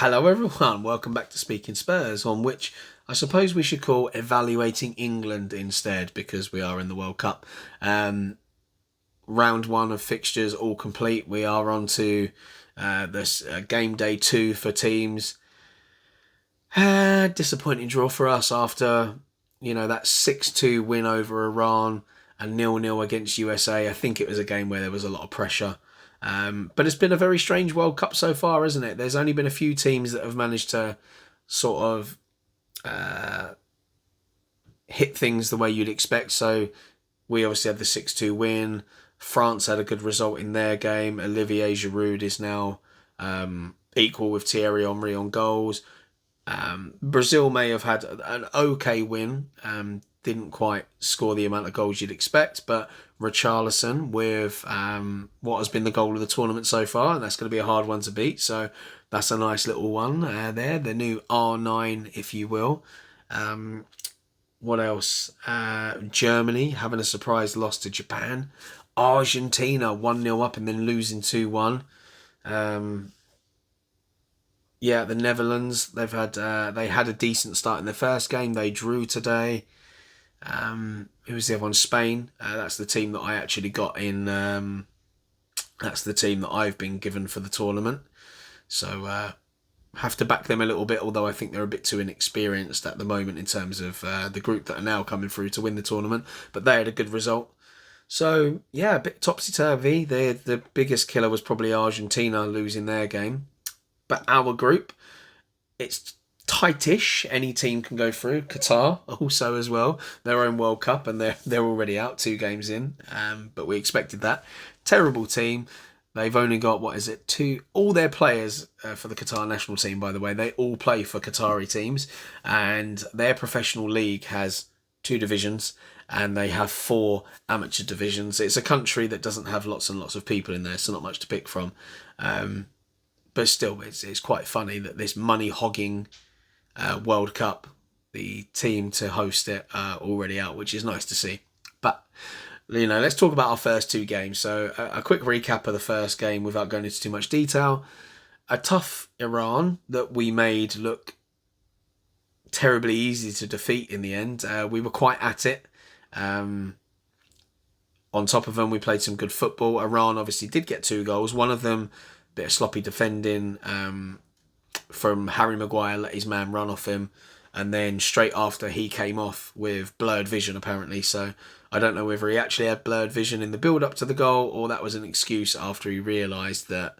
Hello everyone, welcome back to Speaking Spurs, on which I suppose we should call Evaluating England instead, because we are in the World Cup. Round one of fixtures all complete. We are on to this game day 2 for teams. Disappointing draw for us after, that 6-2 win over Iran and 0-0 against USA. I think it was a game where there was a lot of pressure. But it's been a very strange World Cup so far, hasn't it? There's only been a few teams that have managed to sort of hit things the way you'd expect. So we obviously had the 6-2 win. France had a good result in their game. Olivier Giroud is now equal with Thierry Henry on goals. Brazil may have had an okay win. Didn't quite score the amount of goals you'd expect, but Richarlison with what has been the goal of the tournament so far, and that's going to be a hard one to beat. So that's a nice little one there, the new R9, if you will. What else? Germany having a surprise loss to Japan. Argentina 1-0 up and then losing 2-1. The Netherlands, they had a decent start in their first game. They drew today. Who was the other one? Spain. That's the team that I actually got in. That's the team that I've been given for the tournament. So have to back them a little bit, although I think they're a bit too inexperienced at the moment in terms of the group that are now coming through to win the tournament. But they had a good result. So, a bit topsy-turvy. The biggest killer was probably Argentina losing their game. But our group, it's tightish. Any team can go through. Qatar also as well. Their own World Cup, and they're already out 2 games in. But we expected that. Terrible team. They've only got, all their players for the Qatar national team, by the way, they all play for Qatari teams. And their professional league has 2 divisions. And they have 4 amateur divisions. It's a country that doesn't have lots and lots of people in there, so not much to pick from. But still, it's quite funny that this money-hogging World Cup, the team to host it are already out, which is nice to see. But, let's talk about our first 2 games. So a quick recap of the first game without going into too much detail. A tough Iran that we made look terribly easy to defeat in the end. We were quite at it. On top of them, we played some good football. Iran obviously did get 2 goals. One of them, bit of sloppy defending from Harry Maguire, let his man run off him, and then straight after he came off with blurred vision apparently. So I don't know whether he actually had blurred vision in the build up to the goal or that was an excuse after he realised that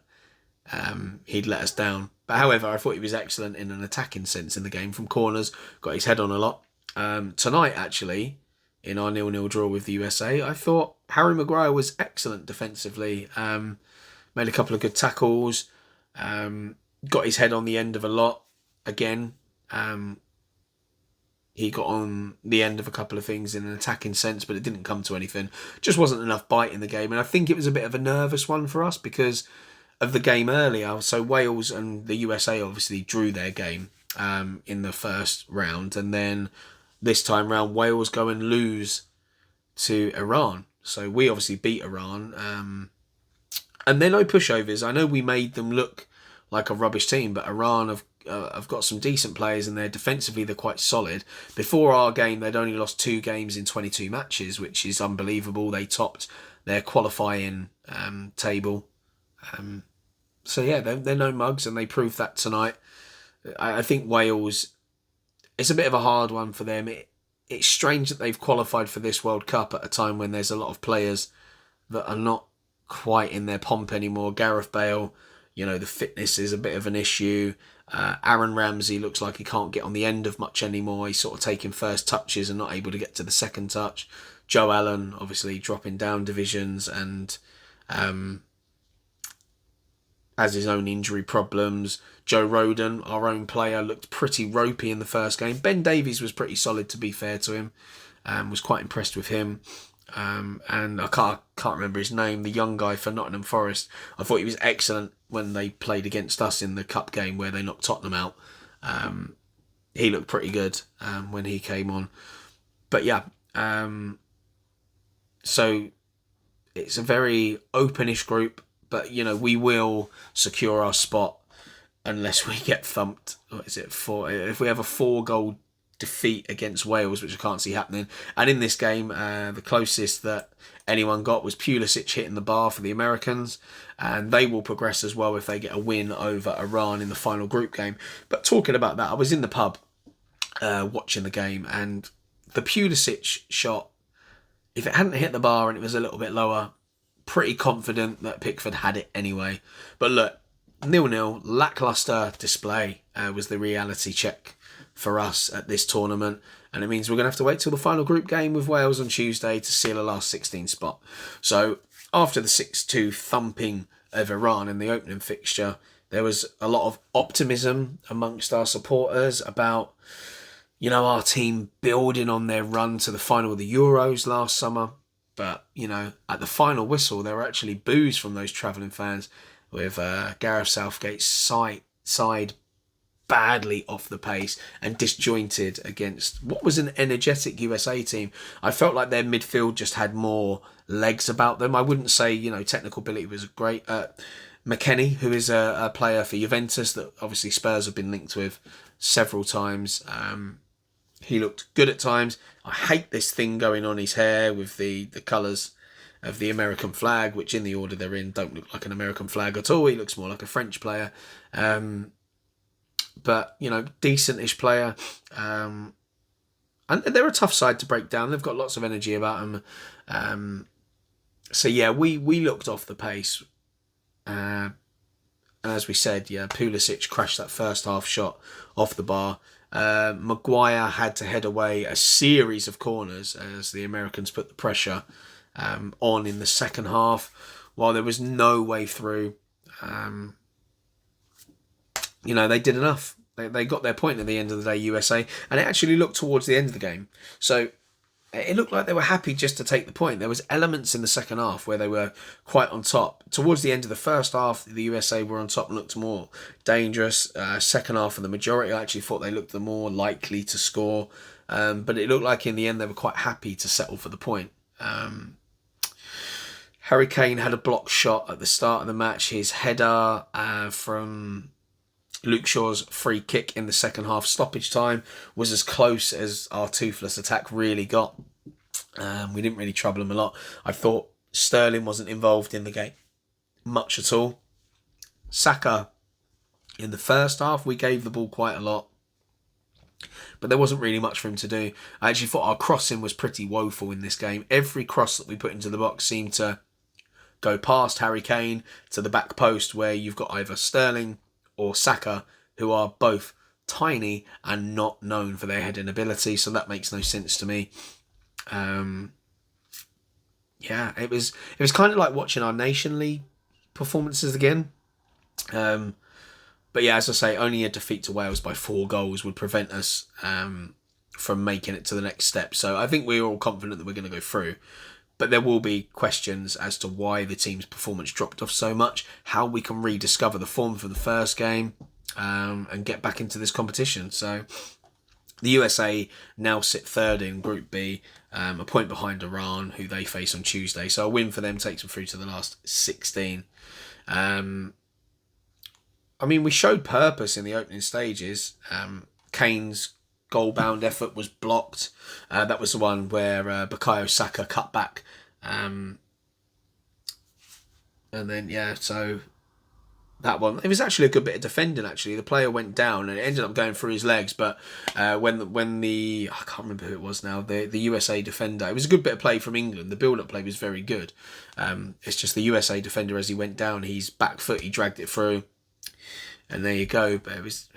he'd let us down. But however, I thought he was excellent in an attacking sense in the game from corners, got his head on a lot. Tonight actually, in our 0-0 draw with the USA, I thought Harry Maguire was excellent defensively. Made a couple of good tackles. Got his head on the end of a lot. Again, he got on the end of a couple of things in an attacking sense, but it didn't come to anything. Just wasn't enough bite in the game. And I think it was a bit of a nervous one for us because of the game earlier. So Wales and the USA obviously drew their game in the first round. And then this time round, Wales go and lose to Iran. So we obviously beat Iran. And they're no pushovers. I know we made them look like a rubbish team, but Iran have got some decent players and they're defensively quite solid. Before our game, they'd only lost 2 games in 22 matches, which is unbelievable. They topped their qualifying table. They're no mugs, and they proved that tonight. I think Wales, it's a bit of a hard one for them. It's strange that they've qualified for this World Cup at a time when there's a lot of players that are not quite in their pomp anymore. Gareth Bale, the fitness is a bit of an issue. Aaron Ramsey looks like he can't get on the end of much anymore. He's sort of taking first touches and not able to get to the second touch. Joe Allen obviously dropping down divisions and has his own injury problems. Joe Rodon, our own player, looked pretty ropey in the first game. Ben Davies was pretty solid, to be fair to him. Was quite impressed with him. And I can't remember his name, the young guy for Nottingham Forest. I thought he was excellent when they played against us in the cup game where they knocked Tottenham out. He looked pretty good when he came on. But so it's a very openish group, but we will secure our spot unless we get thumped. What is it? If we have a 4-goal defeat against Wales, which I can't see happening. And in this game, the closest that anyone got was Pulisic hitting the bar for the Americans, and they will progress as well if they get a win over Iran in the final group game. But talking about that, I was in the pub watching the game, and the Pulisic shot, if it hadn't hit the bar and it was a little bit lower, pretty confident that Pickford had it anyway. But look, 0-0, lacklustre display was the reality check for us at this tournament, and it means we're going to have to wait till the final group game with Wales on Tuesday to seal a last 16 spot. So after the 6-2 thumping of Iran in the opening fixture, there was a lot of optimism amongst our supporters about, our team building on their run to the final of the Euros last summer. But, at the final whistle, there were actually boos from those travelling fans, with Gareth Southgate's side badly off the pace and disjointed against what was an energetic USA team. I felt like their midfield just had more legs about them. I wouldn't say, technical ability was great. McKennie, who is a player for Juventus that obviously Spurs have been linked with several times. He looked good at times. I hate this thing going on his hair with the colours of the American flag, which in the order they're in don't look like an American flag at all. He looks more like a French player. But, decent-ish player. And they're a tough side to break down. They've got lots of energy about them. So, yeah, we looked off the pace. And as we said, Pulisic crashed that first half shot off the bar. Maguire had to head away a series of corners as the Americans put the pressure on in the second half, while there was no way through. They did enough. They got their point at the end of the day, USA, and it actually looked towards the end of the game. So it looked like they were happy just to take the point. There was elements in the second half where they were quite on top. Towards the end of the first half, the USA were on top and looked more dangerous. Second half, and the majority I actually thought they looked the more likely to score. But it looked like in the end they were quite happy to settle for the point. Harry Kane had a blocked shot at the start of the match. His header from Luke Shaw's free kick in the second half stoppage time was as close as our toothless attack really got. We didn't really trouble him a lot. I thought Sterling wasn't involved in the game much at all. Saka, in the first half, we gave the ball quite a lot, but there wasn't really much for him to do. I actually thought our crossing was pretty woeful in this game. Every cross that we put into the box seemed to go past Harry Kane to the back post, where you've got either Sterling or Saka, who are both tiny and not known for their heading ability, so that makes no sense to me. It was kind of like watching our Nation League performances again. But yeah, as I say, only a defeat to Wales by 4 goals would prevent us from making it to the next step. So I think we're all confident that we're going to go through. But there will be questions as to why the team's performance dropped off so much, how we can rediscover the form from the first game, and get back into this competition. So the USA now sit third in Group B, a point behind Iran, who they face on Tuesday. So a win for them takes them through to the last 16. We showed purpose in the opening stages. Kane's goal-bound effort was blocked. That was the one where Bukayo Saka cut back. So that one, it was actually a good bit of defending. Actually, the player went down and it ended up going through his legs. But when the I can't remember who it was now, the USA defender, it was a good bit of play from England. The build-up play was very good. It's just the USA defender, as he went down, his back foot, he dragged it through. And there you go. But it was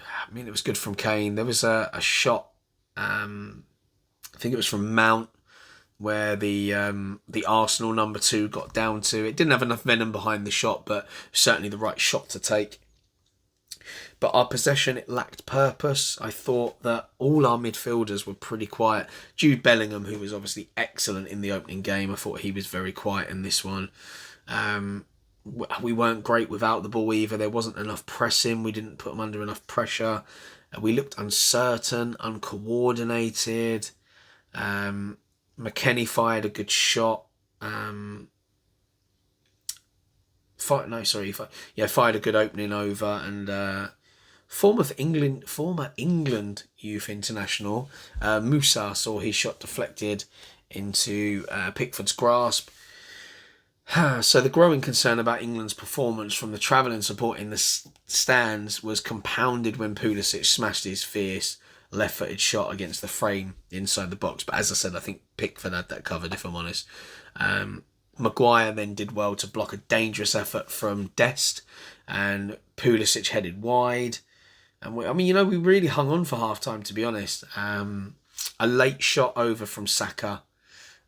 good from Kane. There was a shot, I think it was from Mount, where the Arsenal number 2 got down to. It didn't have enough venom behind the shot, but certainly the right shot to take. But our possession, it lacked purpose. I thought that all our midfielders were pretty quiet. Jude Bellingham, who was obviously excellent in the opening game, I thought he was very quiet in this one. We weren't great without the ball either. There wasn't enough pressing. We didn't put them under enough pressure. We looked uncertain, uncoordinated. McKennie fired a good shot. Fired a good opening over, and former England youth international Musa saw his shot deflected into Pickford's grasp. So the growing concern about England's performance from the travelling support in the stands was compounded when Pulisic smashed his fierce left-footed shot against the frame inside the box. But as I said, I think Pickford had that covered, if I'm honest. Maguire then did well to block a dangerous effort from Dest, and Pulisic headed wide. And we really hung on for half-time, to be honest. A late shot over from Saka,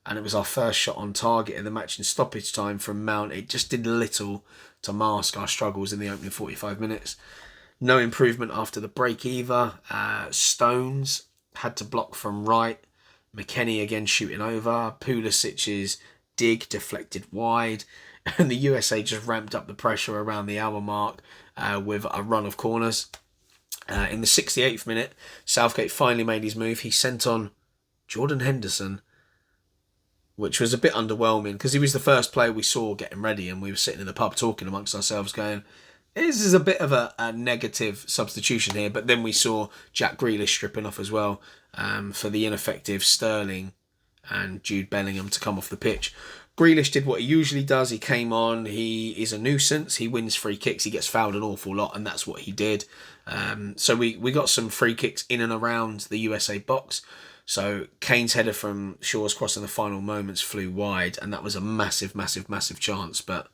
and it was our first shot on target in the match in stoppage time from Mount. It just did little to mask our struggles in the opening 45 minutes. No improvement after the break either. Stones had to block from right. McKennie again shooting over. Pulisic's dig deflected wide. And the USA just ramped up the pressure around the hour mark with a run of corners. In the 68th minute, Southgate finally made his move. He sent on Jordan Henderson, which was a bit underwhelming because he was the first player we saw getting ready, and we were sitting in the pub talking amongst ourselves going, this is a bit of a negative substitution here. But then we saw Jack Grealish stripping off as well for the ineffective Sterling and Jude Bellingham to come off the pitch. Grealish did what he usually does. He came on. He is a nuisance. He wins free kicks. He gets fouled an awful lot, and that's what he did. So we got some free kicks in and around the USA box. So Kane's header from Shaw's cross in the final moments flew wide, and that was a massive, massive, massive chance. But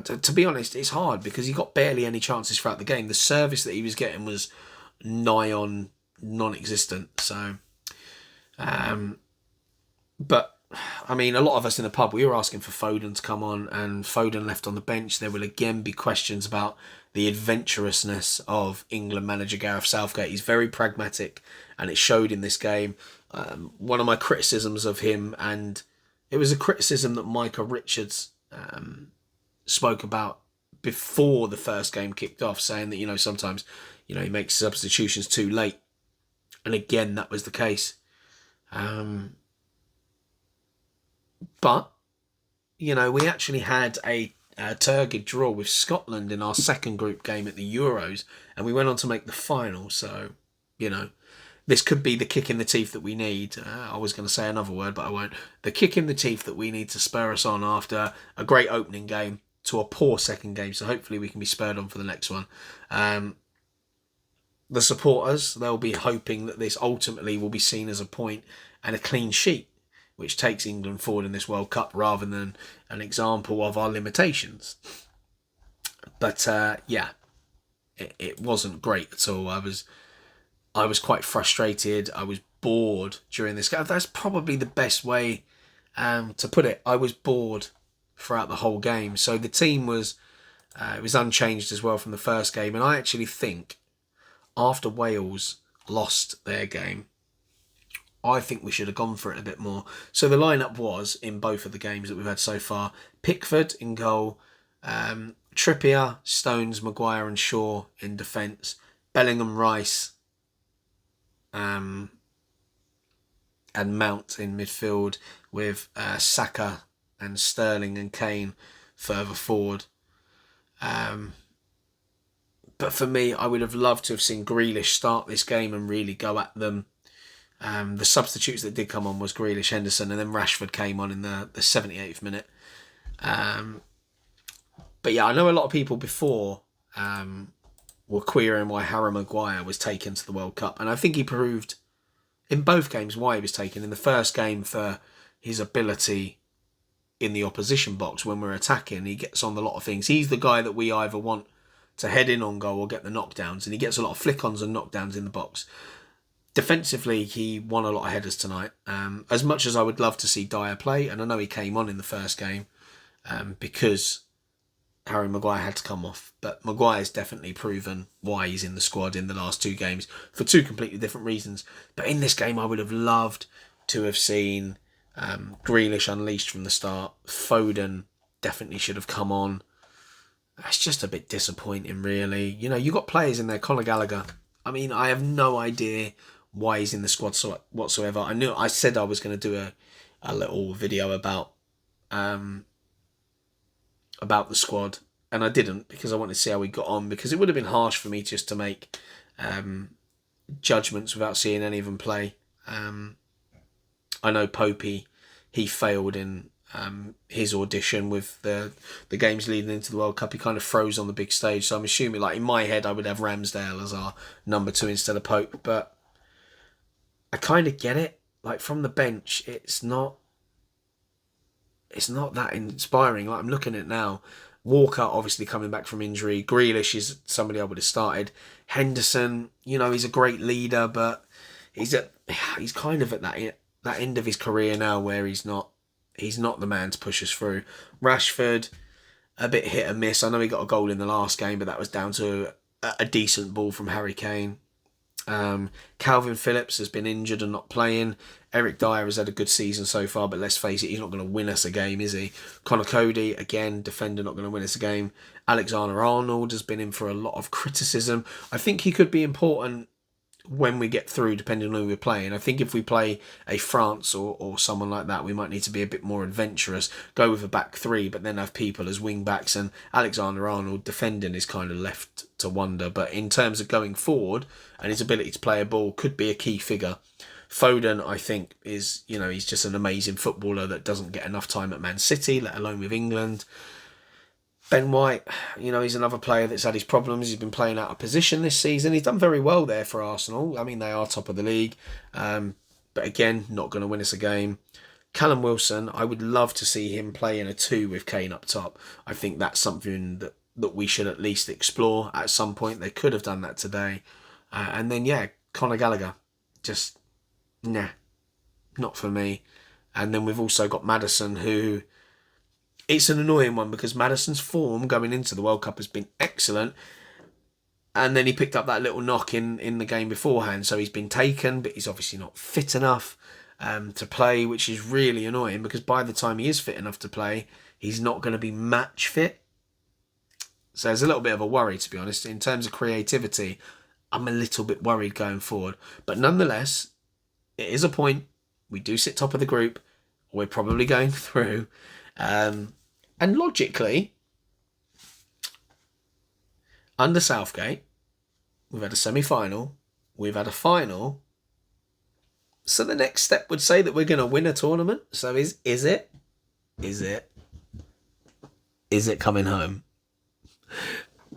to be honest, it's hard because he got barely any chances throughout the game. The service that he was getting was nigh on non-existent. So, but I mean, a lot of us in the pub, we were asking for Foden to come on, and Foden left on the bench. There will again be questions about the adventurousness of England manager Gareth Southgate. He's very pragmatic, and it showed in this game. One of my criticisms of him, and it was a criticism that Micah Richards spoke about before the first game kicked off, saying that, sometimes, he makes substitutions too late. And again, that was the case. But, we actually had a turgid draw with Scotland in our second group game at the Euros, and we went on to make the final. So, this could be the kick in the teeth that we need. I was going to say another word, but I won't. The kick in the teeth that we need to spur us on after a great opening game to a poor second game. So hopefully we can be spurred on for the next one. The supporters, they'll be hoping that this ultimately will be seen as a point and a clean sheet, which takes England forward in this World Cup rather than an example of our limitations. But it wasn't great at all. I was quite frustrated. I was bored during this game. That's probably the best way to put it. I was bored throughout the whole game. So the team was it was unchanged as well from the first game. And I actually think after Wales lost their game, I think we should have gone for it a bit more. So the lineup was, in both of the games that we've had so far, Pickford in goal, Trippier, Stones, Maguire and Shaw in defence, Bellingham, Rice and Mount in midfield, with Saka and Sterling and Kane further forward. But for me, I would have loved to have seen Grealish start this game and really go at them. The substitutes that did come on was Grealish, Henderson, and then Rashford came on in the 78th minute. But yeah, I know a lot of people before were querying why Harry Maguire was taken to the World Cup. And I think he proved in both games why he was taken. In the first game for his ability in the opposition box when we're attacking. He gets on a lot of things. He's the guy that we either want to head in on goal or get the knockdowns. And he gets a lot of flick-ons and knockdowns in the box. Defensively, he won a lot of headers tonight. As much as I would love to see Dyer play, and I know he came on in the first game because Harry Maguire had to come off. But Maguire's definitely proven why he's in the squad in the last two games for two completely different reasons. But in this game, I would have loved to have seen Grealish unleashed from the start. Foden definitely should have come on. That's just a bit disappointing, really. You got players in there, Conor Gallagher. I mean, I have no idea why he's in the squad whatsoever. I said I was going to do a little video about the squad and I didn't because I wanted to see how we got on, because it would have been harsh for me just to make judgments without seeing any of them play. I know Popey, he failed in his audition with the games leading into the World Cup. He kind of froze on the big stage, so I'm assuming, like, in my head I would have Ramsdale as our number 2 instead of Pope, but I kind of get it. Like, from the bench, it's not that inspiring. Like, I'm looking at it now. Walker obviously coming back from injury. Grealish is somebody I would have started. Henderson, he's a great leader, but he's kind of at that end of his career now where he's not the man to push us through. Rashford, a bit hit and miss. I know he got a goal in the last game, but that was down to a decent ball from Harry Kane. Calvin Phillips has been injured and not playing. Eric Dyer has had a good season so far, but let's face it, he's not going to win us a game, is he? Connor Cody, again, defender, not going to win us a game. Alexander-Arnold has been in for a lot of criticism. I think he could be important when we get through, depending on who we're playing. I think if we play a France or someone like that, we might need to be a bit more adventurous, go with a back 3, but then have people as wing backs, and Alexander-Arnold defending is kind of left to wonder. But in terms of going forward and his ability to play a ball, could be a key figure. Foden, I think, is, he's just an amazing footballer that doesn't get enough time at Man City, let alone with England. Ben White, he's another player that's had his problems. He's been playing out of position this season. He's done very well there for Arsenal. I mean, they are top of the league. But again, not going to win us a game. Callum Wilson, I would love to see him play in a 2 with Kane up top. I think that's something that we should at least explore at some point. They could have done that today. And then, Conor Gallagher. Just, nah, not for me. And then we've also got Maddison, who... It's an annoying one because Maddison's form going into the World Cup has been excellent. And then he picked up that little knock in the game beforehand. So he's been taken, but he's obviously not fit enough to play, which is really annoying because by the time he is fit enough to play, he's not going to be match fit. So there's a little bit of a worry, to be honest. In terms of creativity, I'm a little bit worried going forward. But nonetheless, it is a point. We do sit top of the group. We're probably going through. And logically, under Southgate, we've had a semi-final, we've had a final. So the next step would say that we're going to win a tournament. So is it coming home?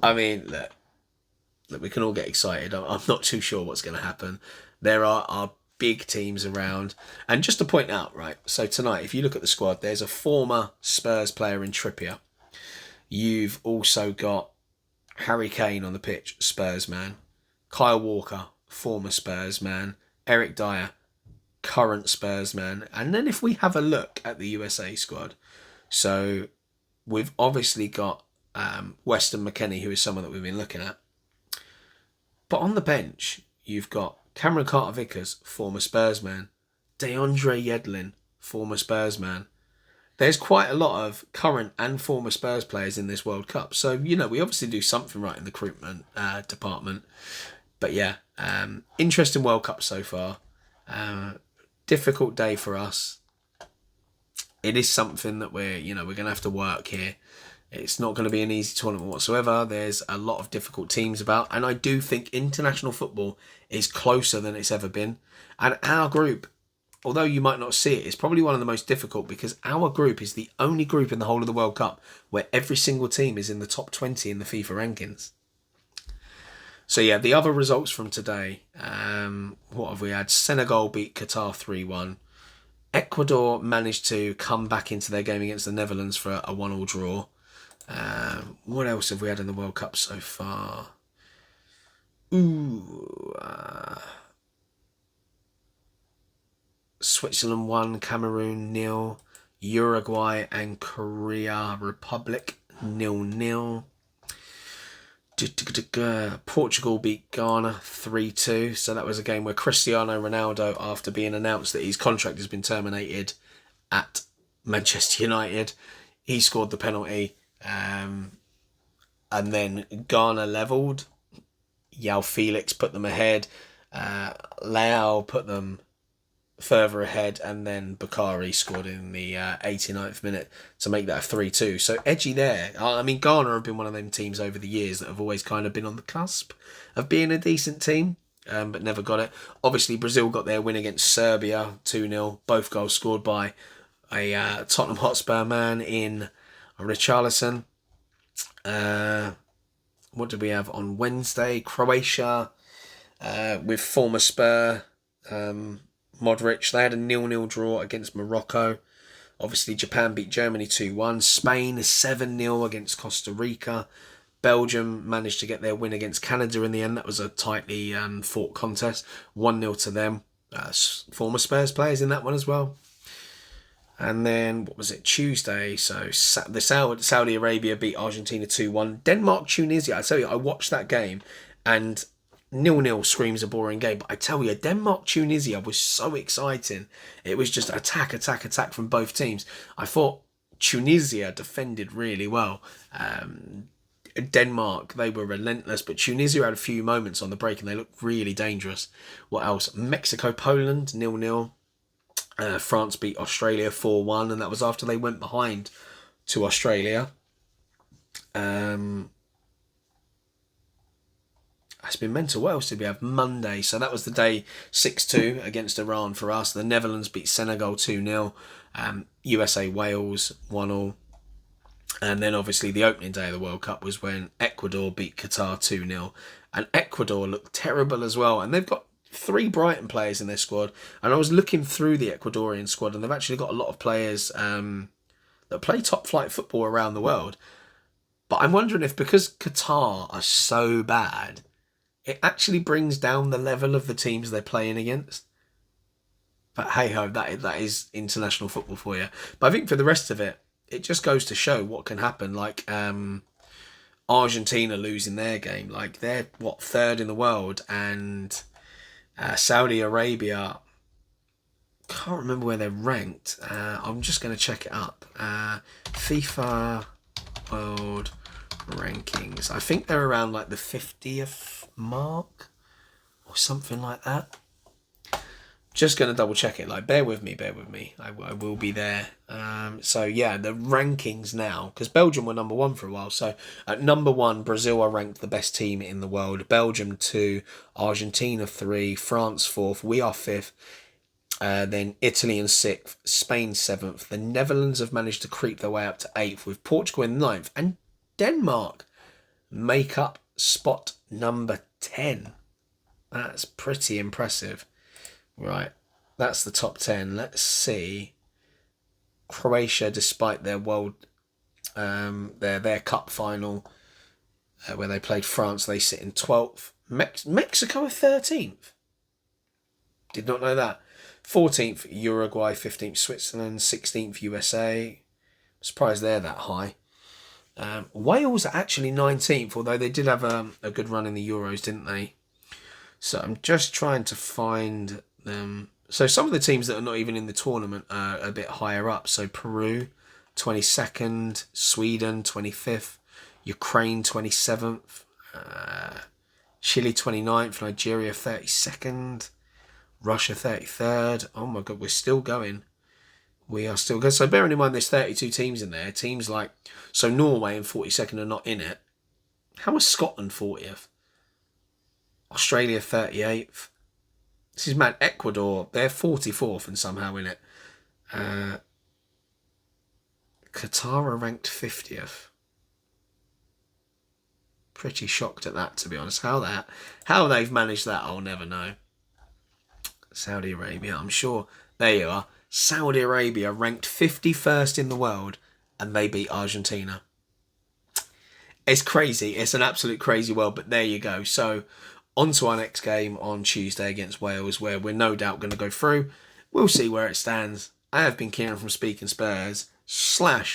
I mean, look, we can all get excited. I'm not too sure what's going to happen. There are big teams around. And just to point out, right, so tonight, if you look at the squad, there's a former Spurs player in Trippier. You've also got Harry Kane on the pitch, Spurs man. Kyle Walker, former Spurs man. Eric Dyer, current Spurs man. And then if we have a look at the USA squad, so we've obviously got Weston McKennie, who is someone that we've been looking at. But on the bench, you've got Cameron Carter-Vickers, former Spurs man. DeAndre Yedlin, former Spurs man. There's quite a lot of current and former Spurs players in this World Cup. So, we obviously do something right in the recruitment department. But yeah, interesting World Cup so far. Difficult day for us. It is something that we're going to have to work here. It's not going to be an easy tournament whatsoever. There's a lot of difficult teams about. And I do think international football is closer than it's ever been. And our group, although you might not see it, is probably one of the most difficult because our group is the only group in the whole of the World Cup where every single team is in the top 20 in the FIFA rankings. So yeah, the other results from today. What have we had? Senegal beat Qatar 3-1. Ecuador managed to come back into their game against the Netherlands for a 1-1 draw. What else have we had in the World Cup so far? Switzerland 1, Cameroon 0, Uruguay and Korea Republic 0-0. Portugal beat Ghana 3-2. So that was a game where Cristiano Ronaldo, after being announced that his contract has been terminated at Manchester United, he scored the penalty. And then Ghana levelled. Yao Felix put them ahead. Leao put them further ahead, and then Bakari scored in the 89th minute to make that a 3-2. So edgy there. I mean, Ghana have been one of them teams over the years that have always kind of been on the cusp of being a decent team, but never got it. Obviously, Brazil got their win against Serbia 2-0. Both goals scored by a Tottenham Hotspur man in Richarlison. What did we have on Wednesday? Croatia with former Spur Modric. They had a 0-0 draw against Morocco. Obviously, Japan beat Germany 2-1. Spain 7-0 against Costa Rica. Belgium managed to get their win against Canada in the end. That was a tightly fought contest. 1-0 to them. Former Spurs players in that one as well. And then, what was it, Tuesday? So the Saudi Arabia beat Argentina 2-1. Denmark, Tunisia. I tell you, I watched that game and 0-0 screams a boring game. But I tell you, Denmark, Tunisia was so exciting. It was just attack from both teams. I thought Tunisia defended really well. Denmark, they were relentless, but Tunisia had a few moments on the break and they looked really dangerous. What else? Mexico, Poland, 0-0. France beat Australia 4-1, and that was after they went behind to Australia. It's been mental. What else did we have? Monday. So that was the day 6-2 against Iran for us. The Netherlands beat Senegal 2-0. USA, Wales 1-1. And then obviously the opening day of the World Cup was when Ecuador beat Qatar 2-0. And Ecuador looked terrible as well. And they've got 3 Brighton players in their squad, and I was looking through the Ecuadorian squad, and they've actually got a lot of players that play top flight football around the world. But I'm wondering if, because Qatar are so bad, it actually brings down the level of the teams they're playing against. But hey ho, that is international football for you. But I think for the rest of it, it just goes to show what can happen. Like Argentina losing their game, like they're 3rd in the world, and Saudi Arabia, can't remember where they're ranked. I'm just going to check it up. FIFA World Rankings. I think they're around like the 50th mark or something like that. Just going to double check it. Like, bear with me. I will be there. So yeah, the rankings now, because Belgium were number 1 for a while. So at number 1, Brazil are ranked the best team in the world. Belgium 2, Argentina 3, France 4th. We are 5th. Then Italy in 6th, Spain 7th. The Netherlands have managed to creep their way up to 8th, with Portugal in 9th, and Denmark make up spot number 10. That's pretty impressive. Right, that's the top 10. Let's see. Croatia, despite their their cup final where they played France, they sit in 12th. Mexico are 13th. Did not know that. 14th Uruguay, 15th Switzerland, 16th USA. I'm surprised they're that high. Wales are actually 19th, although they did have a good run in the Euros, didn't they? So I'm just trying to find them. So some of the teams that are not even in the tournament are a bit higher up. So Peru, 22nd, Sweden, 25th, Ukraine, 27th, Chile, 29th, Nigeria, 32nd, Russia, 33rd. Oh my God, we're still going. We are still going. So bearing in mind there's 32 teams in there. Teams like, so Norway and 42nd are not in it. How is Scotland 40th? Australia 38th. This is mad. Ecuador, they're 44th and somehow in it. Qatar are ranked 50th. Pretty shocked at that, to be honest. How they've managed that, I'll never know. Saudi Arabia, I'm sure. There you are. Saudi Arabia ranked 51st in the world, and they beat Argentina. It's crazy. It's an absolute crazy world, but there you go. So on to our next game on Tuesday against Wales, where we're no doubt going to go through. We'll see where it stands. I have been Kieran from Speaking Spurs / what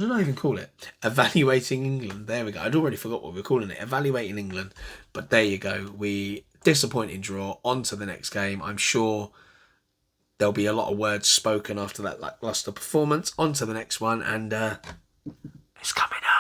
did I even call it? Evaluating England. There we go. I'd already forgot what we were calling it. Evaluating England. But there you go. Disappointing draw. On to the next game. I'm sure there'll be a lot of words spoken after that lacklustre performance. On to the next one, and it's coming up.